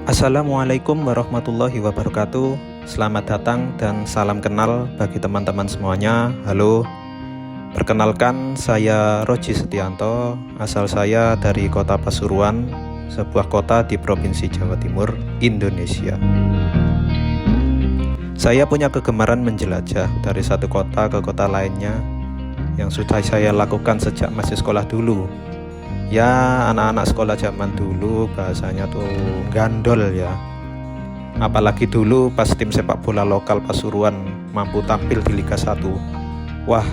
Assalamualaikum warahmatullahi wabarakatuh. Selamat datang dan salam kenal bagi teman-teman semuanya. Halo, perkenalkan saya Roji Setianto. Asal saya dari kota Pasuruan, sebuah kota di Provinsi Jawa Timur, Indonesia. Saya punya kegemaran menjelajah dari satu kota ke kota lainnya yang sudah saya lakukan sejak masih sekolah dulu. Ya, anak-anak sekolah zaman dulu bahasanya tuh gandol ya. Apalagi dulu pas tim sepak bola lokal Pasuruan mampu tampil di Liga 1. Wah,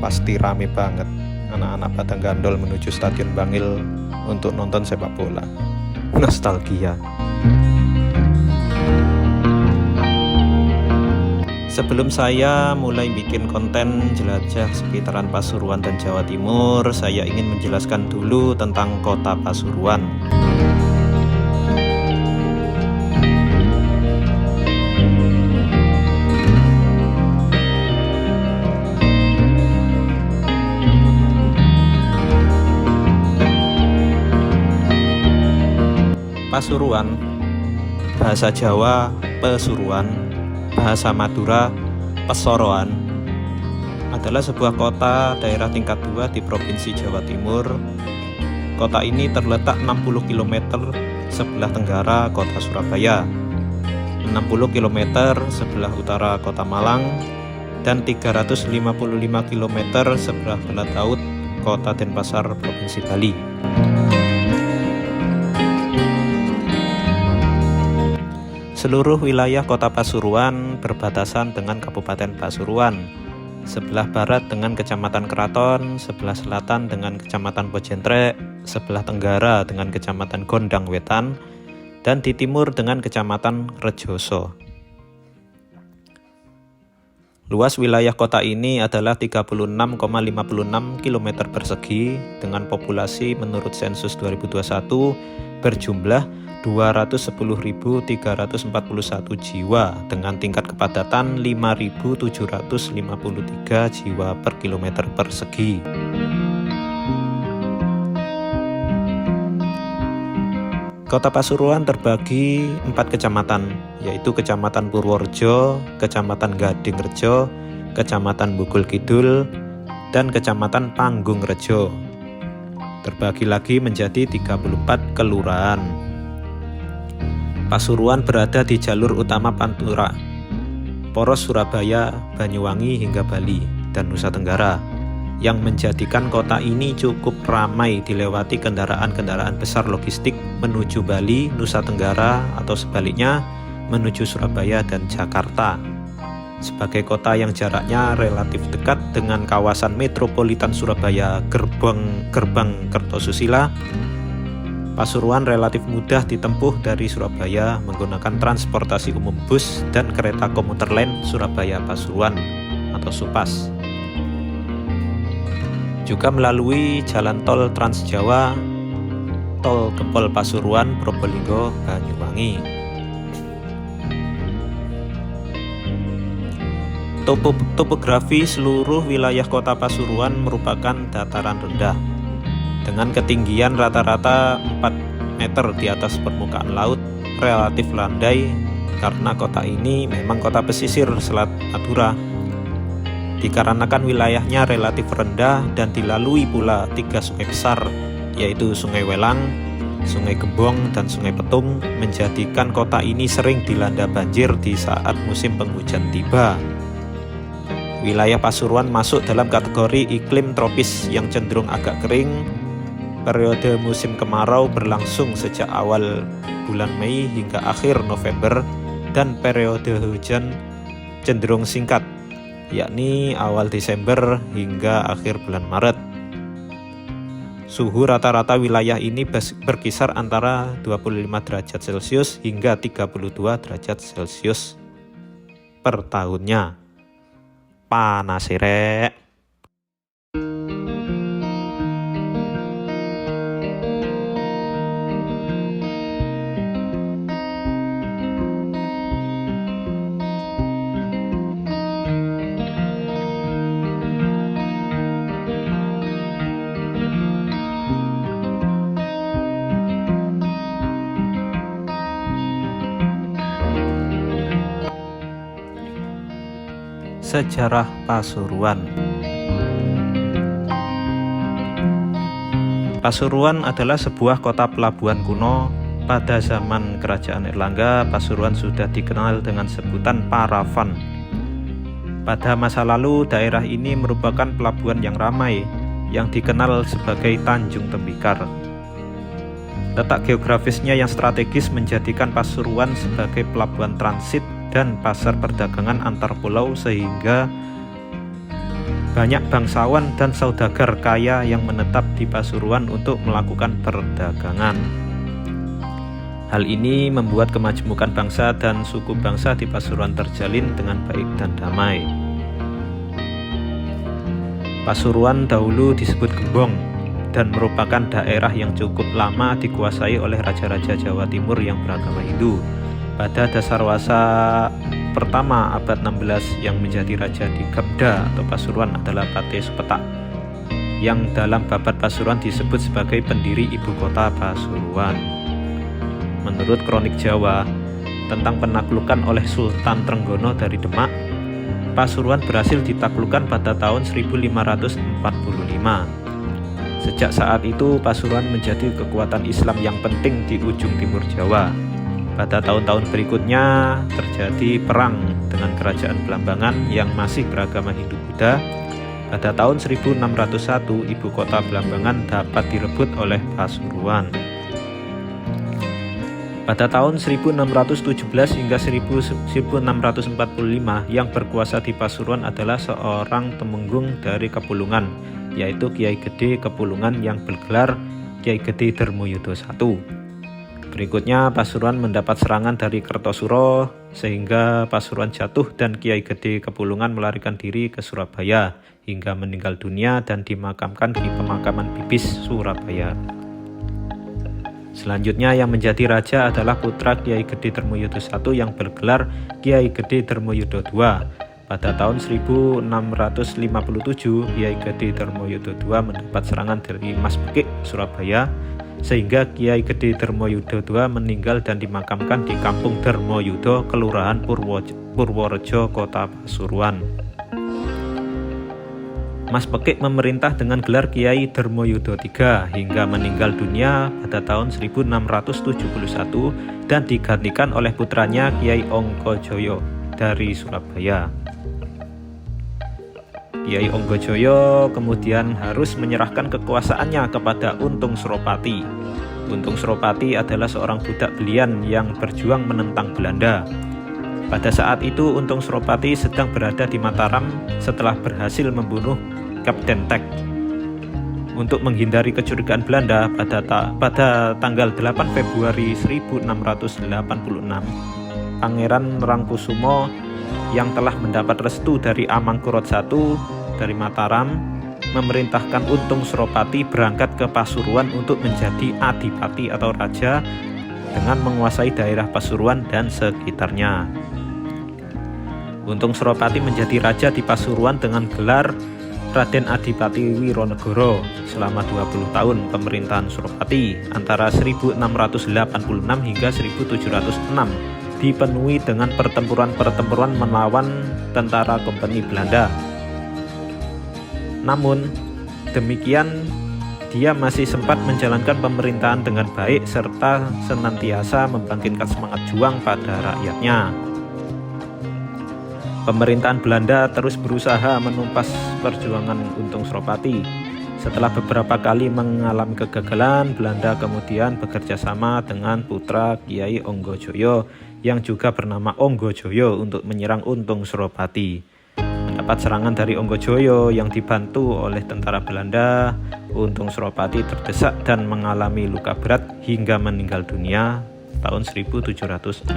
pasti rame banget anak-anak Padang Gandol menuju Stadion Bangil untuk nonton sepak bola. Nostalgia. Sebelum saya mulai bikin konten jelajah sekitaran Pasuruan dan Jawa Timur, saya ingin menjelaskan dulu tentang kota Pasuruan. Pasuruan, bahasa Jawa Pesuruan, bahasa Madura Pesoroan, adalah sebuah kota daerah tingkat 2 di Provinsi Jawa Timur. Kota ini terletak 60 km sebelah tenggara kota Surabaya, 60 km sebelah utara kota Malang, dan 355 km sebelah barat laut kota Denpasar, Provinsi Bali. Seluruh wilayah kota Pasuruan berbatasan dengan Kabupaten Pasuruan, sebelah barat dengan Kecamatan Keraton, sebelah selatan dengan Kecamatan Pojentrek, sebelah tenggara dengan Kecamatan Gondang Wetan, dan di timur dengan Kecamatan Rejoso. Luas wilayah kota ini adalah 36,56 km persegi dengan populasi menurut sensus 2021 berjumlah 210.341 jiwa dengan tingkat kepadatan 5.753 jiwa per kilometer persegi. Kota Pasuruan terbagi 4 kecamatan, yaitu Kecamatan Purworejo, Kecamatan Gadingrejo, Kecamatan Bugul Kidul, dan Kecamatan Panggungrejo. Terbagi lagi menjadi 34 kelurahan. Pasuruan berada di jalur utama Pantura, poros Surabaya, Banyuwangi hingga Bali dan Nusa Tenggara, yang menjadikan kota ini cukup ramai dilewati kendaraan-kendaraan besar logistik menuju Bali, Nusa Tenggara, atau sebaliknya menuju Surabaya dan Jakarta. Sebagai kota yang jaraknya relatif dekat dengan kawasan metropolitan Surabaya, Gerbang Kertosusila, Pasuruan relatif mudah ditempuh dari Surabaya menggunakan transportasi umum bus dan kereta komuter lain Surabaya-Pasuruan atau SUPAS. Juga melalui jalan tol Trans Jawa, tol Gempol Pasuruan, Probolinggo, Banyuwangi. Topografi seluruh wilayah kota Pasuruan merupakan dataran rendah dengan ketinggian rata-rata 4 meter di atas permukaan laut, relatif landai karena kota ini memang kota pesisir Selat Madura. Dikarenakan wilayahnya relatif rendah dan dilalui pula 3 sungai besar, yaitu Sungai Welang, Sungai Gembong, dan Sungai Petung, menjadikan kota ini sering dilanda banjir di saat musim penghujan tiba. Wilayah Pasuruan masuk dalam kategori iklim tropis yang cenderung agak kering. Periode musim kemarau berlangsung sejak awal bulan Mei hingga akhir November, dan periode hujan cenderung singkat, yakni awal Desember hingga akhir bulan Maret. Suhu rata-rata wilayah ini berkisar antara 25 derajat Celcius hingga 32 derajat Celcius per tahunnya. Panas rek. Sejarah Pasuruan. Pasuruan adalah sebuah kota pelabuhan kuno. Pada zaman Kerajaan Erlangga, Pasuruan sudah dikenal dengan sebutan Paravan. Pada masa lalu, daerah ini merupakan pelabuhan yang ramai, yang dikenal sebagai Tanjung Tembikar. Letak geografisnya yang strategis menjadikan Pasuruan sebagai pelabuhan transit dan pasar perdagangan antar pulau, sehingga banyak bangsawan dan saudagar kaya yang menetap di Pasuruan untuk melakukan perdagangan. Hal ini membuat kemajemukan bangsa dan suku bangsa di Pasuruan terjalin dengan baik dan damai. Pasuruan dahulu disebut Gembong dan merupakan daerah yang cukup lama dikuasai oleh raja-raja Jawa Timur yang beragama Hindu. Pada Dasarwasa pertama abad 16 yang menjadi raja di Gebda atau Pasuruan adalah Pate Supetak, yang dalam babat Pasuruan disebut sebagai pendiri ibu kota Pasuruan. Menurut kronik Jawa tentang penaklukan oleh Sultan Trenggono dari Demak, Pasuruan berhasil ditaklukkan pada tahun 1545. Sejak saat itu, Pasuruan menjadi kekuatan Islam yang penting di ujung timur Jawa. Pada tahun-tahun berikutnya, terjadi perang dengan kerajaan Blambangan yang masih beragama Hindu-Buddha. Pada tahun 1601, ibu kota Blambangan dapat direbut oleh Pasuruan. Pada tahun 1617 hingga 1645, yang berkuasa di Pasuruan adalah seorang temenggung dari Kepulungan, yaitu Kiai Gede Kepulungan yang bergelar Kiai Gede Darmoyudo I. Berikutnya Pasuruan mendapat serangan dari Kertosuro, sehingga Pasuruan jatuh dan Kiai Gede Kepulungan melarikan diri ke Surabaya hingga meninggal dunia dan dimakamkan di pemakaman Bibis, Surabaya. Selanjutnya yang menjadi raja adalah putra Kiai Gede Darmoyudo I yang bergelar Kiai Gede Darmoyudo II. Pada tahun 1657, Kiai Gede Darmoyudo II mendapat serangan dari Mas Bekik, Surabaya, sehingga Kiai Gede Darmoyudo II meninggal dan dimakamkan di Kampung Darmoyudo, Kelurahan Purworejo, Kota Pasuruan. Mas Bekik memerintah dengan gelar Kiai Darmoyudo III hingga meninggal dunia pada tahun 1671 dan digantikan oleh putranya Kiai Ongkojoyo dari Surabaya. Kiai Ongkojoyo kemudian harus menyerahkan kekuasaannya kepada Untung Suropati. Untung Suropati adalah seorang budak belian yang berjuang menentang Belanda. Pada saat itu Untung Suropati sedang berada di Mataram setelah berhasil membunuh Kapten Tek. Untuk menghindari kecurigaan Belanda, pada tanggal 8 Februari 1686, Pangeran Rangkusumo yang telah mendapat restu dari Amangkurat I dari Mataram memerintahkan Untung Suropati berangkat ke Pasuruan untuk menjadi adipati atau raja dengan menguasai daerah Pasuruan dan sekitarnya. Untung Suropati menjadi raja di Pasuruan dengan gelar Raden Adipati Wironegoro selama 20 tahun pemerintahan Suropati antara 1686 hingga 1706. Dipenuhi dengan pertempuran-pertempuran melawan tentara Kompeni Belanda. Namun demikian, dia masih sempat menjalankan pemerintahan dengan baik serta senantiasa membangkitkan semangat juang pada rakyatnya. Pemerintahan Belanda terus berusaha menumpas perjuangan Untung Suropati. Setelah beberapa kali mengalami kegagalan, Belanda kemudian bekerja sama dengan putra Kiai Ongkojoyo yang juga bernama Ongkojoyo untuk menyerang Untung Suropati. Mendapat serangan dari Ongkojoyo yang dibantu oleh tentara Belanda, Untung Suropati terdesak dan mengalami luka berat hingga meninggal dunia tahun 1706.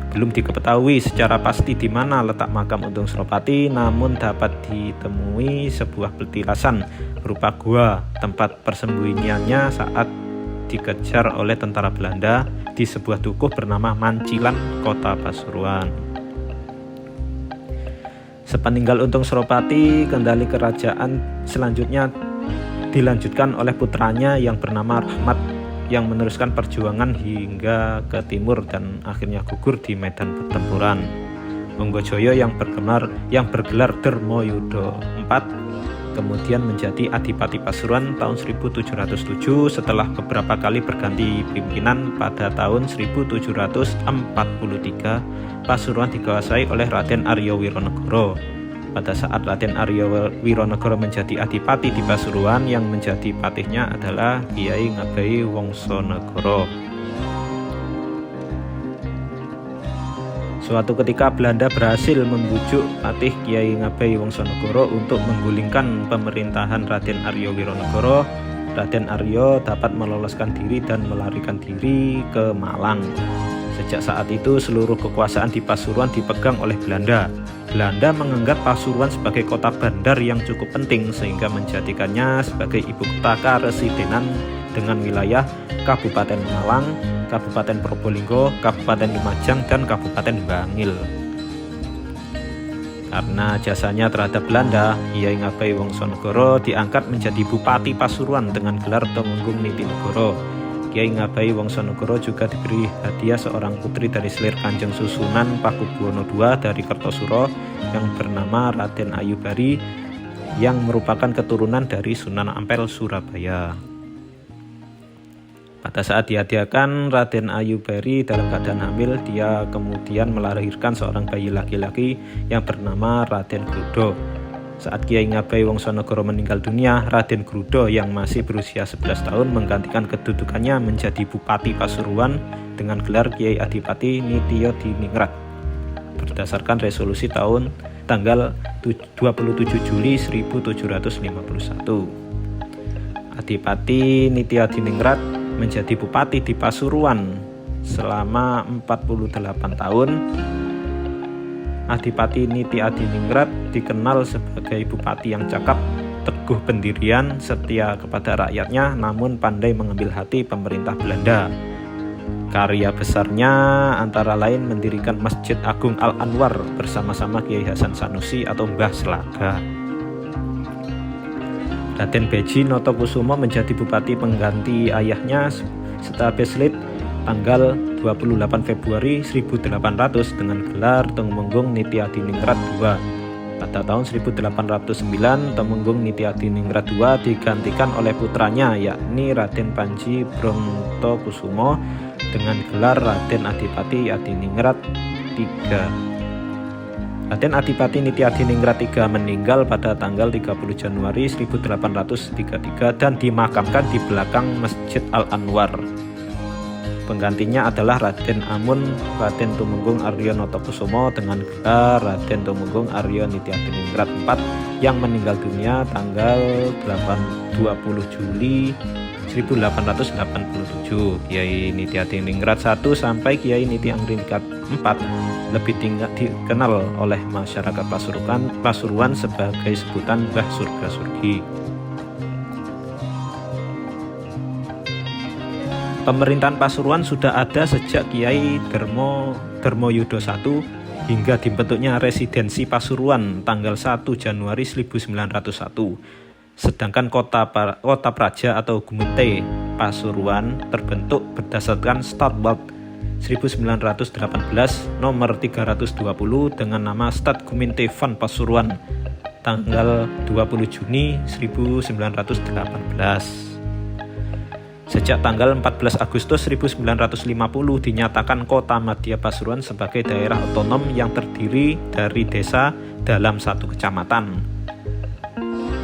Belum diketahui secara pasti di mana letak makam Untung Suropati, namun dapat ditemui sebuah petilasan berupa gua tempat persembunyiannya saat dikejar oleh tentara Belanda di sebuah dukuh bernama Mancilan, Kota Pasuruan. Sepeninggal Untung Suropati, kendali kerajaan selanjutnya dilanjutkan oleh putranya yang bernama Rahmat yang meneruskan perjuangan hingga ke timur dan akhirnya gugur di medan pertempuran. Onggojoyo yang bergelar Dermoyudo IV kemudian menjadi Adipati Pasuruan tahun 1707 setelah beberapa kali berganti pimpinan. Pada tahun 1743 Pasuruan dikuasai oleh Raden Arya Wironegoro. Pada saat Raden Arya Wironegoro menjadi adipati di Pasuruan, yang menjadi patihnya adalah Kiai Ngabehi Wongsonegoro. Suatu ketika Belanda berhasil membujuk patih Kiai Ngabehi Wongsonegoro untuk menggulingkan pemerintahan Raden Arya Wironegoro. Raden Arya dapat meloloskan diri dan melarikan diri ke Malang. Sejak saat itu seluruh kekuasaan di Pasuruan dipegang oleh Belanda. Belanda menganggap Pasuruan sebagai kota bandar yang cukup penting sehingga menjadikannya sebagai ibu kota karesidenan dengan wilayah Kabupaten Malang, Kabupaten Probolinggo, Kabupaten Lumajang, dan Kabupaten Bangil. Karena jasanya terhadap Belanda, Kiai Ngabehi Wongsonegoro diangkat menjadi Bupati Pasuruan dengan gelar Tumenggung Nitinegoro. Kiai Ngabehi Wongsonegoro juga diberi hadiah seorang putri dari selir Kanjeng Susunan Pakubuwono II dari Kertosuro yang bernama Raden Ayubari, yang merupakan keturunan dari Sunan Ampel Surabaya. Pada saat dihadiahkan Raden Ayubari dalam keadaan hamil, dia kemudian melahirkan seorang bayi laki-laki yang bernama Raden Grudo. Saat Kiai Ngabehi Wongsonegoro meninggal dunia, Raden Grudo yang masih berusia 11 tahun menggantikan kedudukannya menjadi Bupati Pasuruan dengan gelar Kiai Adipati Nitya Diningrat berdasarkan resolusi tanggal 27 Juli 1751. Adipati Nitya Diningrat menjadi bupati di Pasuruan selama 48 tahun. Adipati Nitya Diningrat dikenal sebagai bupati yang cakap, teguh pendirian, setia kepada rakyatnya, namun pandai mengambil hati pemerintah Belanda. Karya besarnya antara lain mendirikan Masjid Agung Al-Anwar bersama-sama Kiai Hasan Sanusi atau Mbah Selaga. Raden Beji Notokusumo menjadi bupati pengganti ayahnya setelah Beslit tanggal 28 Februari 1800 dengan gelar Tumenggung Nitya Diningrat II. Pada tahun 1809 Tumenggung Nitya Diningrat II digantikan oleh putranya yakni Raden Panji Brontokusumo dengan gelar Raden Adipati Adiningrat III. Raden Adipati Nitya Diningrat III meninggal pada tanggal 30 Januari 1833 dan dimakamkan di belakang Masjid Al-Anwar. Penggantinya adalah Raden Amun Raden Tumenggung Arya Notokusumo dengan gelar Raden Tumenggung Arya Nitya Diningrat IV yang meninggal dunia tanggal 20 Juli 1887. Kiai Nitya Diningrat I sampai Kiai Nitya Diningrat IV lebih dikenal oleh masyarakat Pasuruan sebagai sebutan Mbah Surga Surgi. Pemerintahan Pasuruan sudah ada sejak Kiai Dermoyudo I hingga dibentuknya Residensi Pasuruan tanggal 1 Januari 1901. Sedangkan kota Praja atau Gumunte Pasuruan terbentuk berdasarkan Statwald 1918 nomor 320 dengan nama Stad Gumunte van Pasuruan tanggal 20 Juni 1918. Sejak tanggal 14 Agustus 1950 dinyatakan Kota Madya Pasuruan sebagai daerah otonom yang terdiri dari desa dalam satu kecamatan.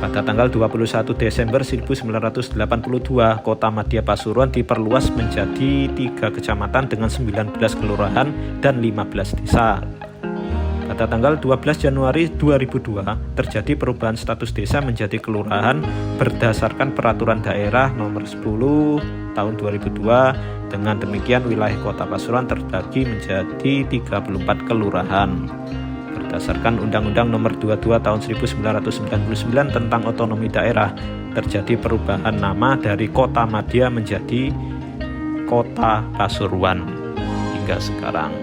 Pada tanggal 21 Desember 1982, Kota Madya Pasuruan diperluas menjadi 3 kecamatan dengan 19 kelurahan dan 15 desa. Pada tanggal 12 Januari 2002, terjadi perubahan status desa menjadi kelurahan berdasarkan Peraturan Daerah Nomor 10 Tahun 2002. Dengan demikian, wilayah Kota Pasuruan terbagi menjadi 34 kelurahan. Berdasarkan Undang-Undang Nomor 22 Tahun 1999 tentang Otonomi Daerah, terjadi perubahan nama dari Kota Madya menjadi Kota Pasuruan hingga sekarang.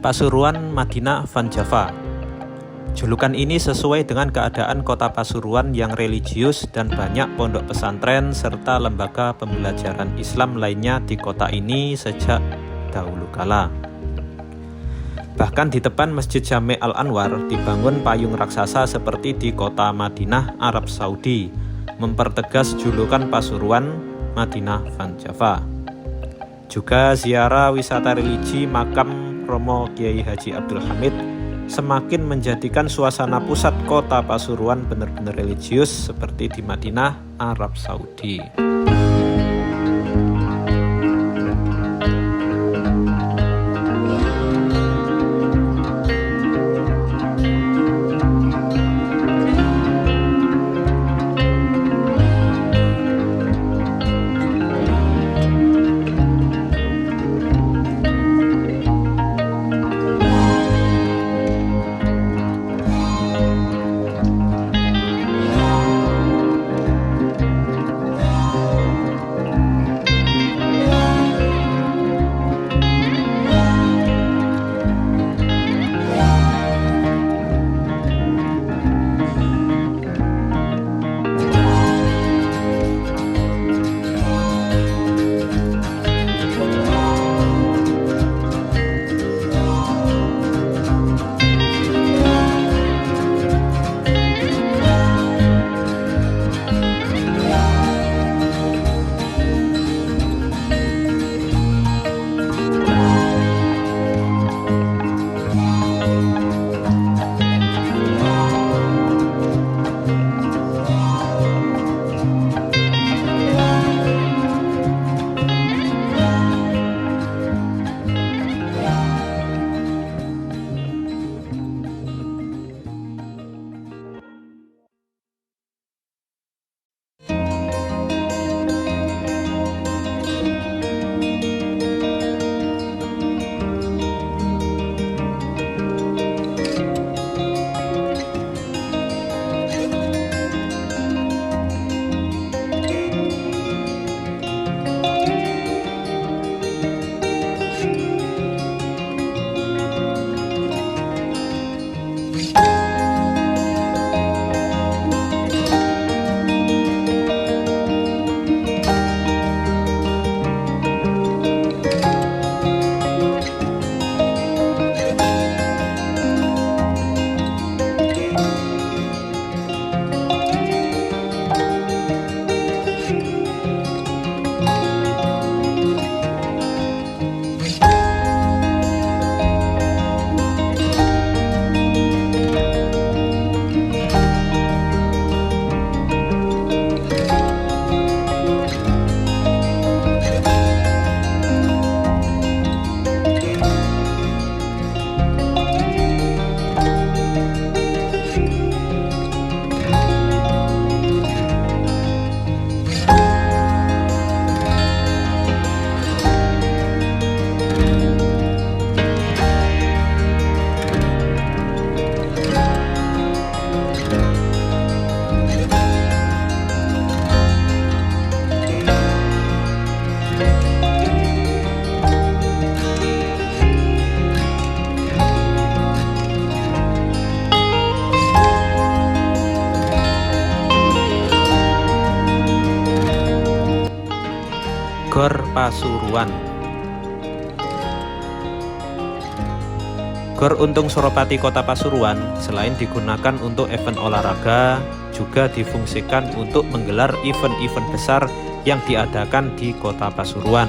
Pasuruan Madinah Van Java. Julukan ini sesuai dengan keadaan kota Pasuruan yang religius dan banyak pondok pesantren serta lembaga pembelajaran Islam lainnya di kota ini sejak dahulu kala. Bahkan di depan Masjid Jami' Al-Anwar dibangun payung raksasa seperti di kota Madinah, Arab Saudi, mempertegas julukan Pasuruan Madinah Van Java. Juga ziarah wisata religi makam Romo Kiai Haji Abdul Hamid semakin menjadikan suasana pusat kota Pasuruan benar-benar religius seperti di Madinah, Arab Saudi. Gor Pasuruan. Gor Untung Suropati Kota Pasuruan selain digunakan untuk event olahraga, juga difungsikan untuk menggelar event-event besar yang diadakan di Kota Pasuruan.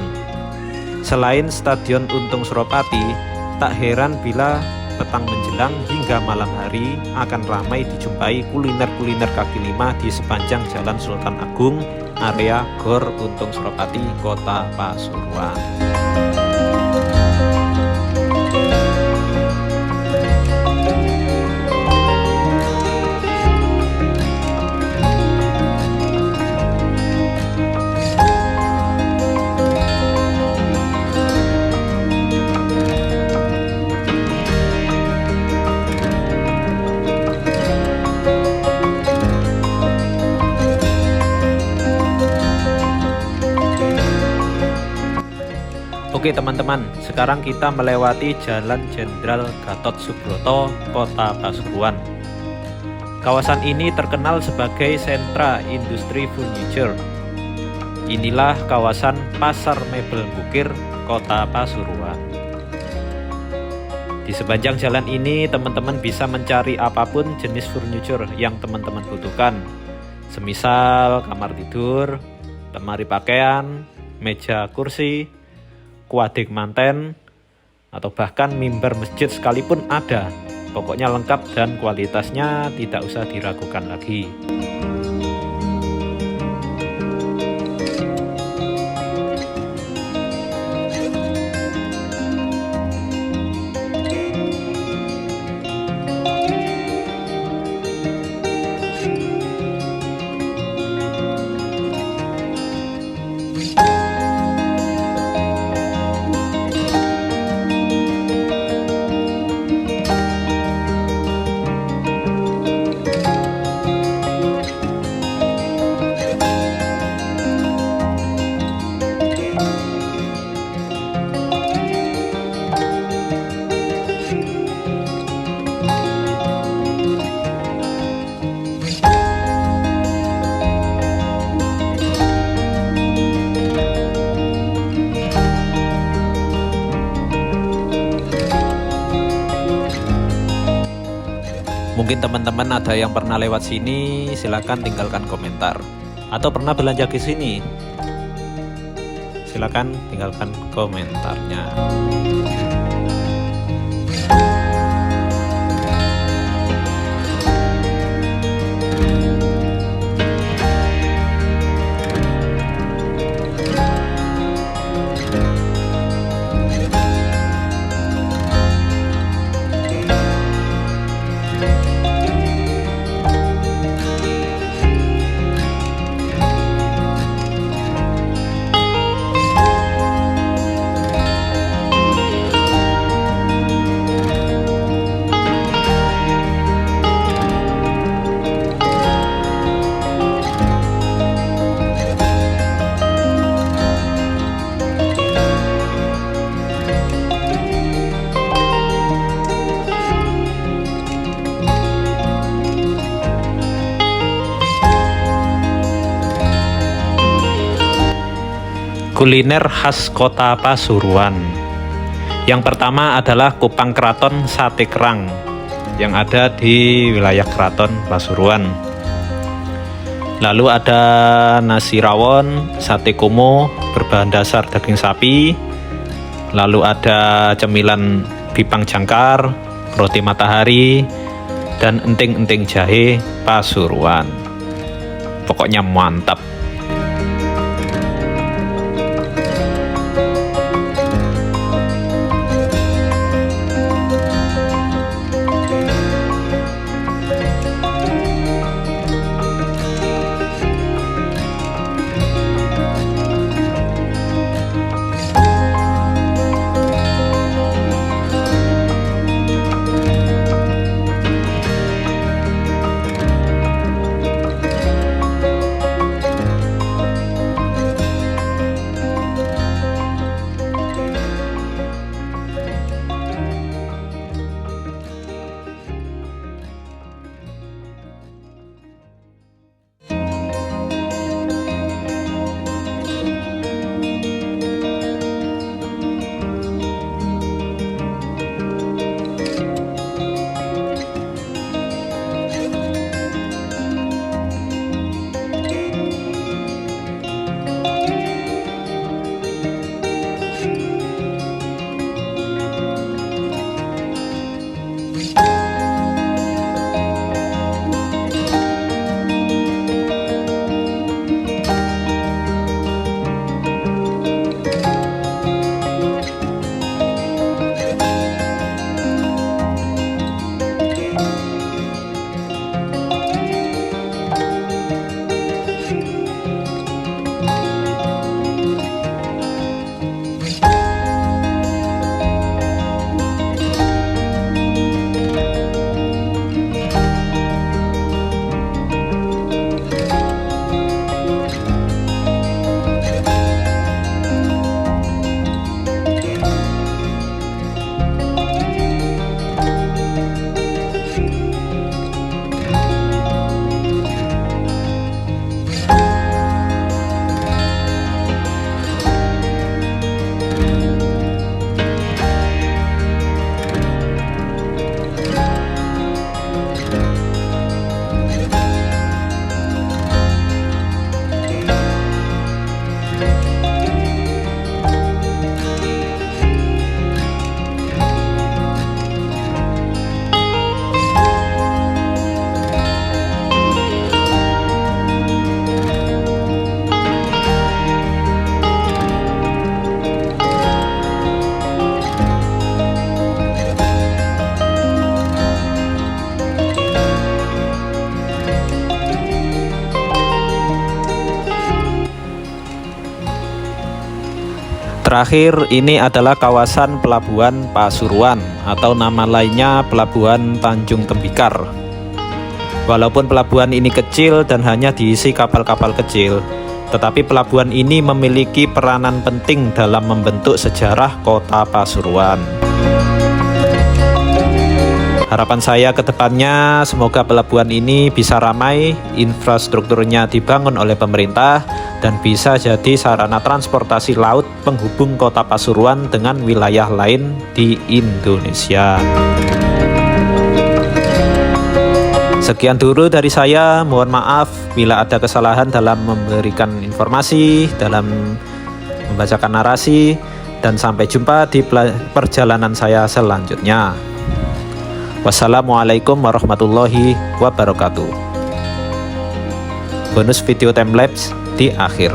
Selain Stadion Untung Suropati, tak heran bila petang menjelang hingga malam hari akan ramai dijumpai kuliner-kuliner kaki lima di sepanjang Jalan Sultan Agung, area Gor Untung Suropati, Kota Pasuruan. Oke teman-teman, sekarang kita melewati Jalan Jenderal Gatot Subroto, Kota Pasuruan. Kawasan ini terkenal sebagai sentra industri furniture. Inilah kawasan Pasar Mebel Bukir, Kota Pasuruan. Di sepanjang jalan ini teman-teman bisa mencari apapun jenis furniture yang teman-teman butuhkan. Semisal kamar tidur, lemari pakaian, meja kursi, kuadek manten, atau bahkan mimbar masjid sekalipun ada. Pokoknya lengkap dan kualitasnya tidak usah diragukan lagi. Mungkin teman-teman ada yang pernah lewat sini, silakan tinggalkan komentar. Atau pernah belanja ke sini? Silakan tinggalkan komentarnya. Kuliner khas Kota Pasuruan. Yang pertama adalah Kupang Keraton Sate Kerang yang ada di wilayah Keraton Pasuruan. Lalu ada nasi rawon, sate kumo berbahan dasar daging sapi. Lalu ada cemilan bipang jangkar, roti matahari, dan enting-enting jahe Pasuruan. Pokoknya mantap. Terakhir, ini adalah kawasan Pelabuhan Pasuruan atau nama lainnya Pelabuhan Tanjung Tembikar. Walaupun pelabuhan ini kecil dan hanya diisi kapal-kapal kecil, tetapi pelabuhan ini memiliki peranan penting dalam membentuk sejarah Kota Pasuruan. Harapan saya ke depannya, semoga pelabuhan ini bisa ramai, infrastrukturnya dibangun oleh pemerintah, dan bisa jadi sarana transportasi laut penghubung Kota Pasuruan dengan wilayah lain di Indonesia. Sekian dulu dari saya, mohon maaf bila ada kesalahan dalam memberikan informasi, dalam membacakan narasi, dan sampai jumpa di perjalanan saya selanjutnya. Wassalamualaikum warahmatullahi wabarakatuh. Bonus video timelapse di akhir.